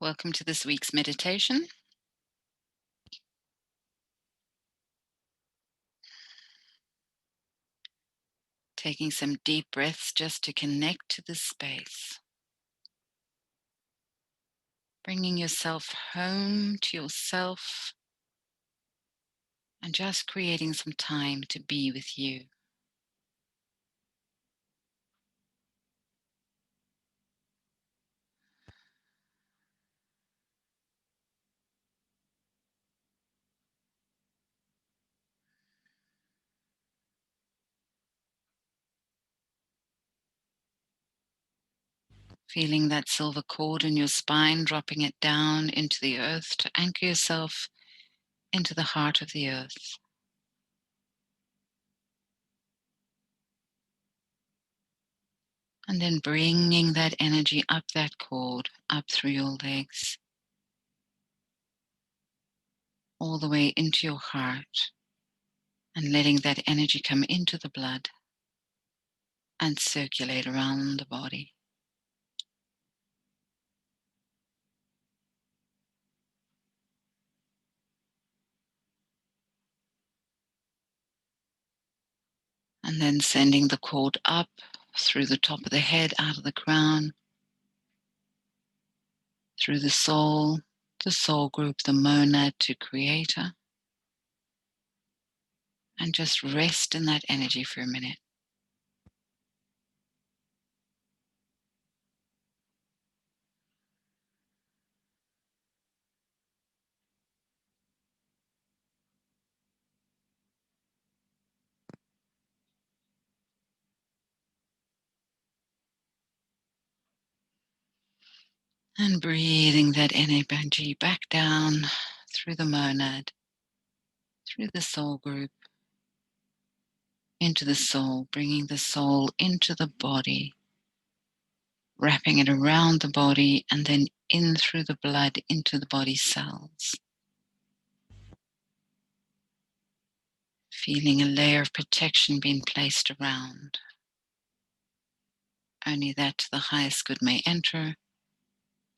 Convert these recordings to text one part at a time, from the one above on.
Welcome to this week's meditation. Taking some deep breaths just to connect to this space. Bringing yourself home to yourself and just creating some time to be with you. Feeling that silver cord in your spine, dropping it down into the earth to anchor yourself into the heart of the earth. And then bringing that energy up that cord, up through your legs, all the way into your heart, and letting that energy come into the blood and circulate around the body. And then sending the cord up through the top of the head, out of the crown, through the soul group, the monad to creator. And just rest in that energy for a minute. And breathing that energy back down through the monad, through the soul group, into the soul, bringing the soul into the body, wrapping it around the body, and then in through the blood into the body cells. Feeling a layer of protection being placed around. Only that to the highest good may enter.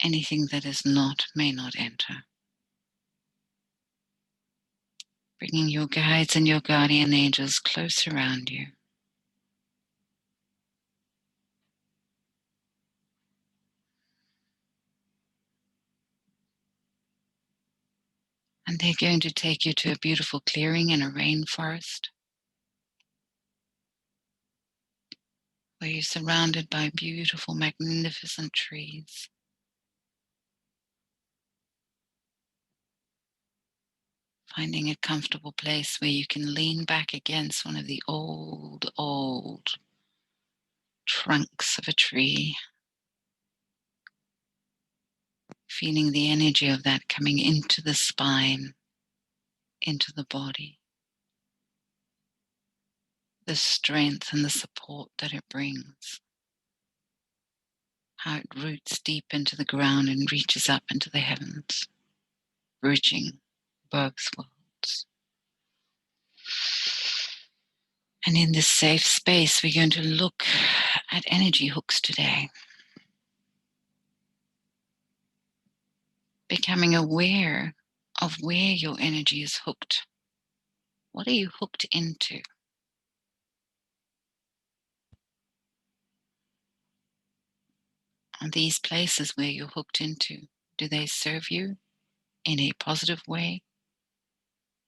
Anything that is not may not enter. Bringing your guides and your guardian angels close around you. And they're going to take you to a beautiful clearing in a rainforest, where you're surrounded by beautiful, magnificent trees. Finding a comfortable place where you can lean back against one of the old trunks of a tree. Feeling the energy of that coming into the spine, into the body. The strength and the support that it brings. How it roots deep into the ground and reaches up into the heavens, bridging both worlds. And in this safe space, we're going to look at energy hooks today. Becoming aware of where your energy is hooked. What are you hooked into? Are these places where you're hooked into, do they serve you in a positive way,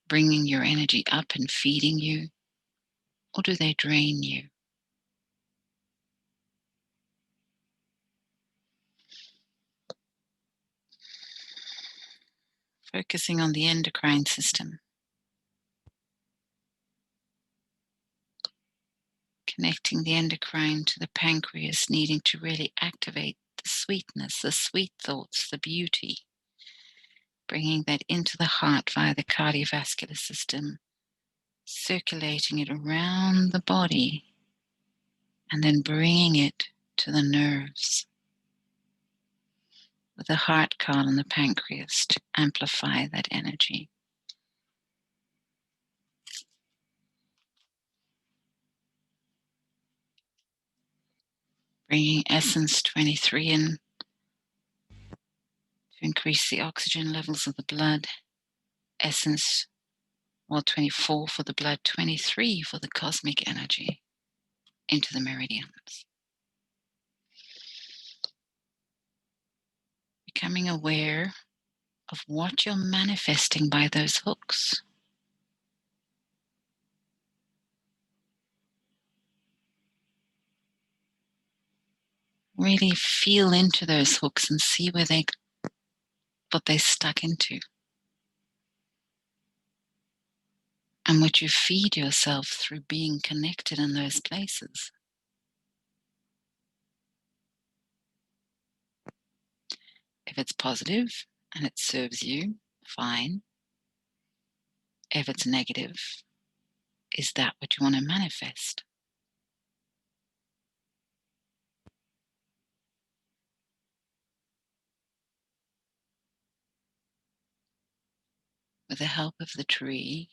bringing your energy up and feeding you, or do they drain you? Focusing on the endocrine system. Connecting the endocrine to the pancreas, needing to really activate the sweetness, the sweet thoughts, the beauty. Bringing that into the heart via the cardiovascular system, circulating it around the body, and then bringing it to the nerves with the heart card and the pancreas to amplify that energy. Bringing Essence 23 in to increase the oxygen levels of the blood. Essence, well, 24 for the blood, 23 for the cosmic energy into the meridians. Becoming aware of what you're manifesting by those hooks. Really feel into those hooks and see what they're stuck into. And what you feed yourself through being connected in those places. If it's positive and it serves you, fine. If it's negative, is that what you want to manifest? With the help of the tree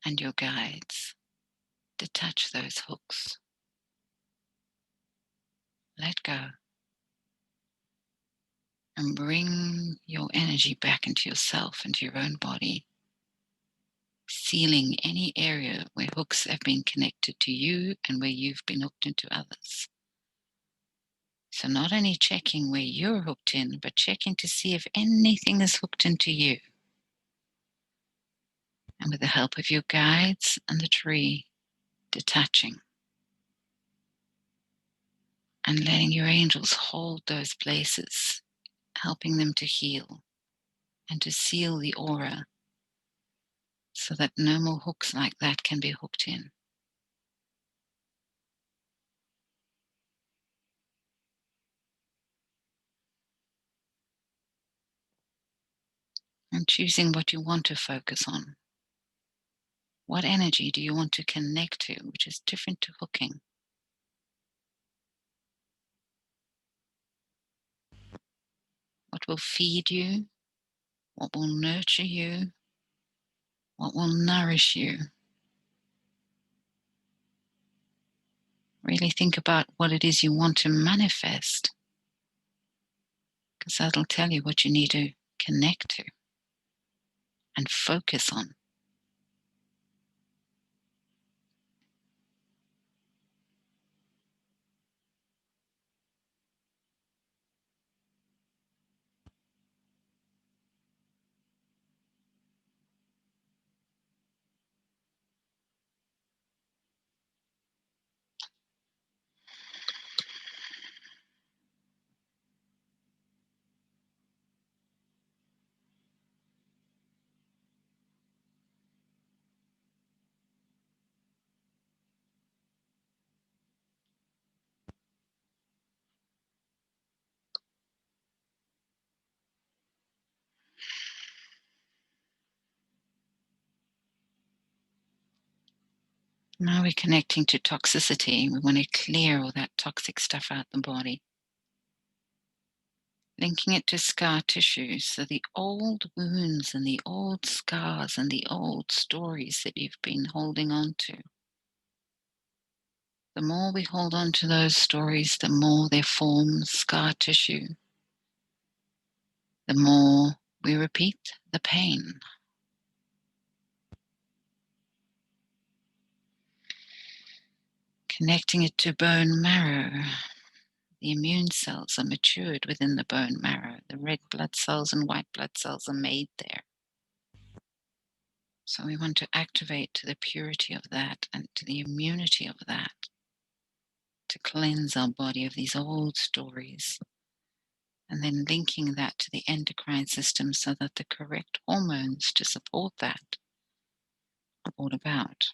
and your guides, detach those hooks. Let go. And bring your energy back into yourself, into your own body, sealing any area where hooks have been connected to you and where you've been hooked into others. So not only checking where you're hooked in, but checking to see if anything is hooked into you. And with the help of your guides and the tree, detaching. And letting your angels hold those places, helping them to heal and to seal the aura so that no more hooks like that can be hooked in. And choosing what you want to focus on. What energy do you want to connect to, which is different to hooking? What will feed you? What will nurture you? What will nourish you? Really think about what it is you want to manifest, because that'll tell you what you need to connect to and focus on. Now we're connecting to toxicity. We want to clear all that toxic stuff out the body. Linking it to scar tissue, so the old wounds and the old scars and the old stories that you've been holding on to. The more we hold on to those stories, the more they form scar tissue. The more we repeat the pain. Connecting it to bone marrow. The immune cells are matured within the bone marrow. The red blood cells and white blood cells are made there. So we want to activate to the purity of that and to the immunity of that, to cleanse our body of these old stories, and then linking that to the endocrine system so that the correct hormones to support that are brought about.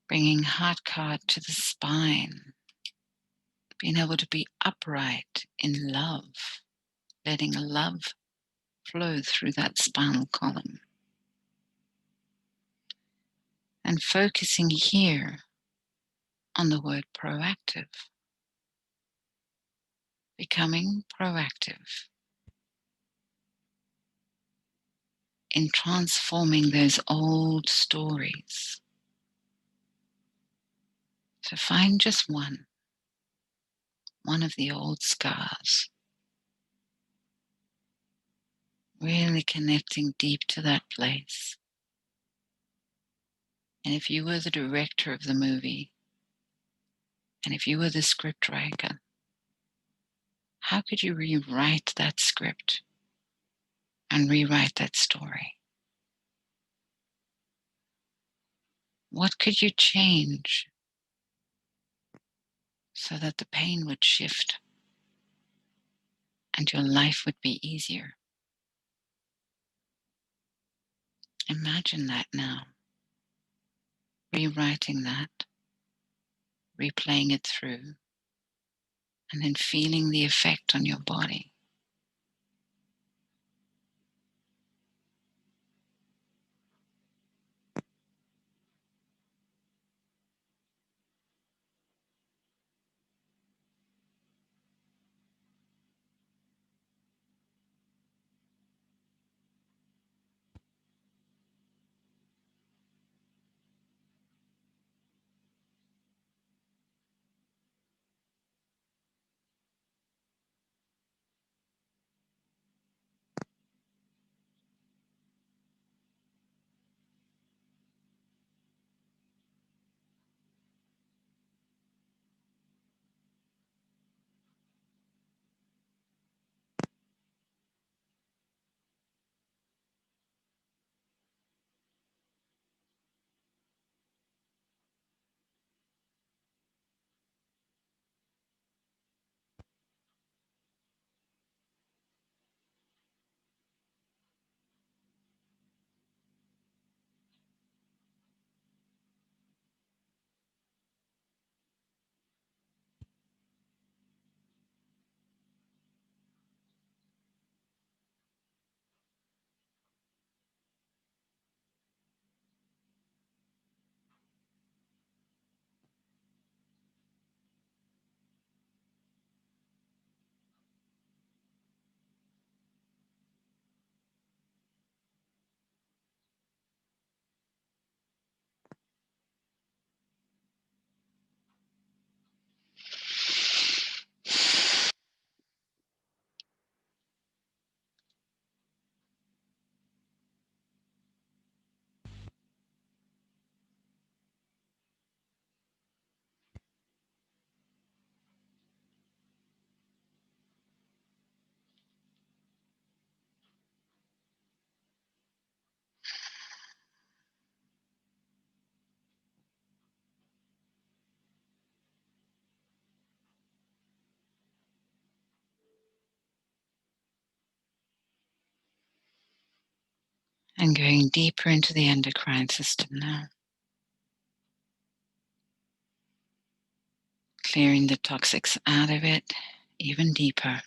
Bringing heart card to the spine, being able to be upright in love, letting love flow through that spinal column. And focusing here on the word proactive, becoming proactive in transforming those old stories. So find just one one of the old scars. Really connecting deep to that place. And if you were the director of the movie, and if you were the script writer, how could you rewrite that script and rewrite that story? What could you change so that the pain would shift and your life would be easier? Imagine that now, rewriting that, replaying it through, and then feeling the effect on your body. And going deeper into the endocrine system now. Clearing the toxics out of it even deeper.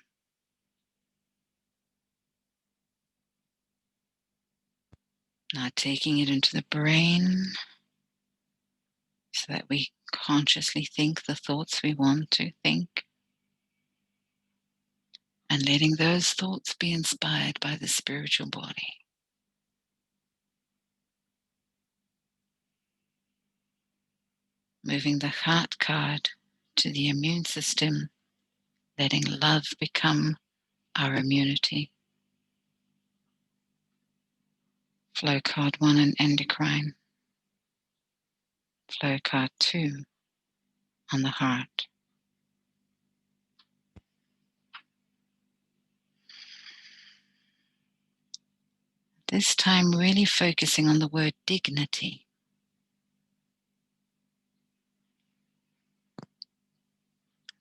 Now taking it into the brain so that we consciously think the thoughts we want to think. And letting those thoughts be inspired by the spiritual body. Moving the heart card to the immune system, letting love become our immunity. Flow card 1 and endocrine. Flow card 2 on the heart. This time really focusing on the word dignity.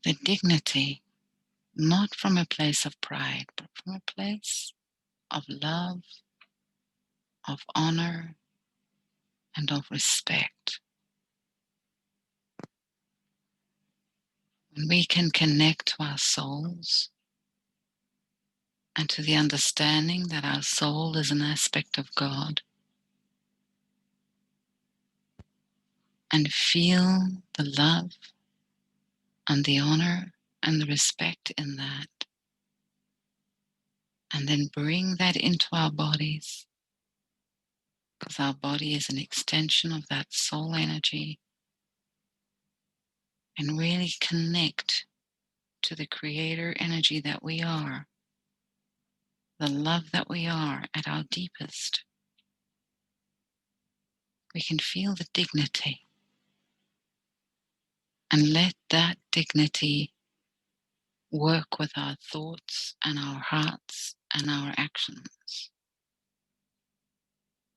The dignity, not from a place of pride, but from a place of love, of honor, and of respect. When we can connect to our souls and to the understanding that our soul is an aspect of God, and feel the love and the honor and the respect in that, and then bring that into our bodies, because our body is an extension of that soul energy, and really connect to the creator energy that we are, the love that we are at our deepest, we can feel the dignity and let that dignity work with our thoughts and our hearts and our actions.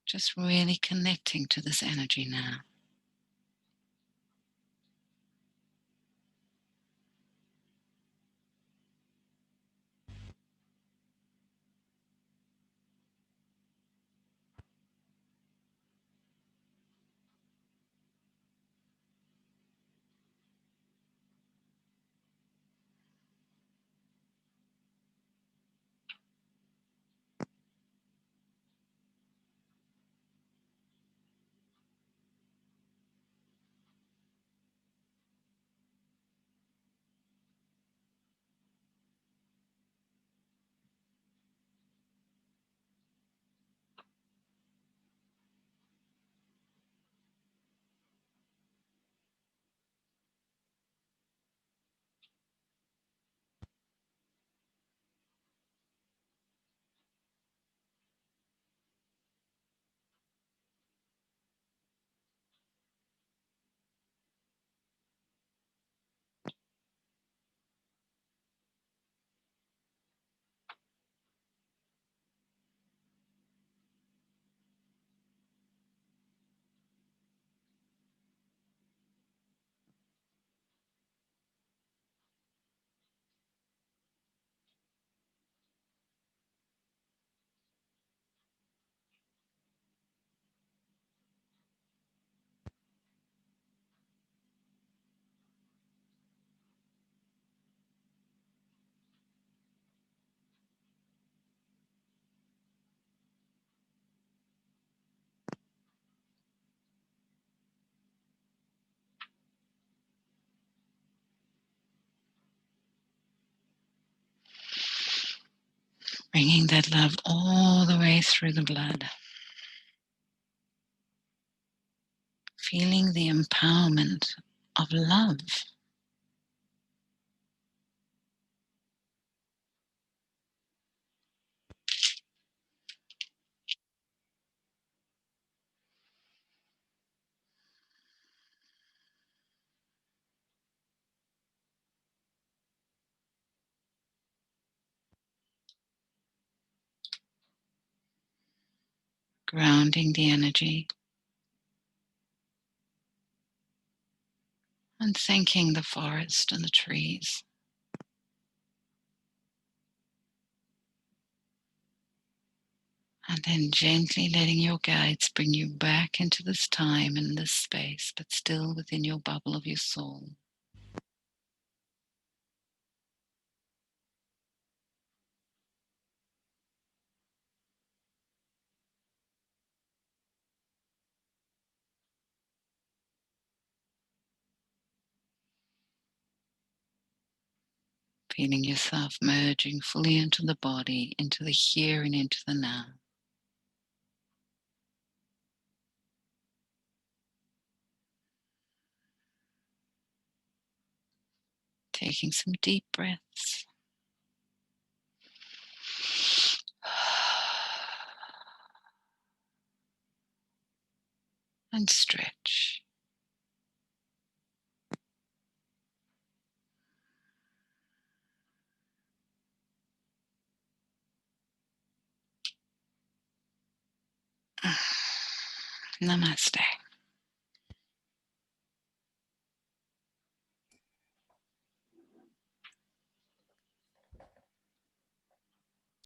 Just really connecting to this energy now. Bringing that love all the way through the blood. Feeling the empowerment of love. Grounding the energy. And thanking the forest and the trees. And then gently letting your guides bring you back into this time and this space, but still within your bubble of your soul. Feeling yourself merging fully into the body, into the here and into the now. Taking some deep breaths. And stretch. Namaste.